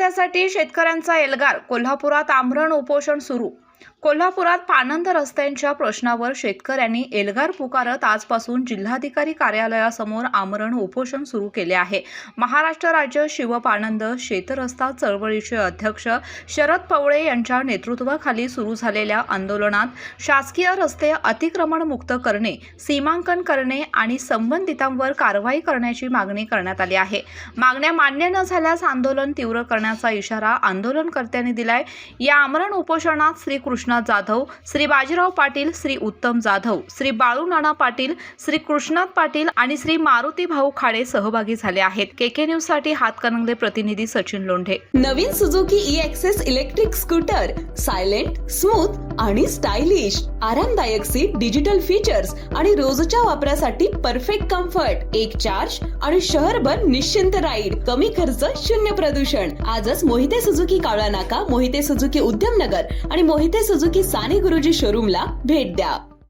रस्त्यासाठी शेतकऱ्यांचा एल्गार. कोल्हापुरात आमरण उपोषण सुरू. कोल्हापुरात पाणंद रस्त्यांच्या प्रश्नावर शेतकऱ्यांनी एल्गार पुकारत आजपासून जिल्हाधिकारी कार्यालयासमोर आमरण उपोषण सुरू केले आहे. महाराष्ट्र राज्य शिवपाणंद शेतरस्ता चळवळीचे अध्यक्ष शरद पवळे यांच्या नेतृत्वाखाली सुरू झालेल्या आंदोलनात शासकीय रस्ते अतिक्रमण मुक्त करणे, सीमांकन करणे आणि संबंधितांवर कारवाई करण्याची मागणी करण्यात आली आहे. मागण्या मान्य न झाल्यास आंदोलन तीव्र करण्याचा इशारा आंदोलनकर्त्यांनी दिलाय. या आमरण उपोषणात श्री कृष्णा जाधव, श्री बाजीराव पाटील, श्री उत्तम जाधव, श्री बाळू नाना पाटील, श्री कृष्णात पाटील आणि श्री मारुती भाऊ खाडे सहभागी झाले आहेत. केके न्यूज साठी हातकणंगले प्रतिनिधी सचिन लोंढे. नवीन Suzuki e access electric scooter silent, smooth आणि स्टायलिश, आरामदायक सीट, डिजिटल फीचर्स आणि रोजच्या वापरासाठी परफेक्ट कम्फर्ट, एक चार्ज आणि शहरभर निश्चिंत राईड, कमी खर्च, शून्य प्रदूषण. आजच मोहिते सुझुकी कावळा नाका, मोहिते सुझुकी उद्यमनगर आणि मोहिते सुझुकी साने गुरुजी शोरूमला भेट द्या.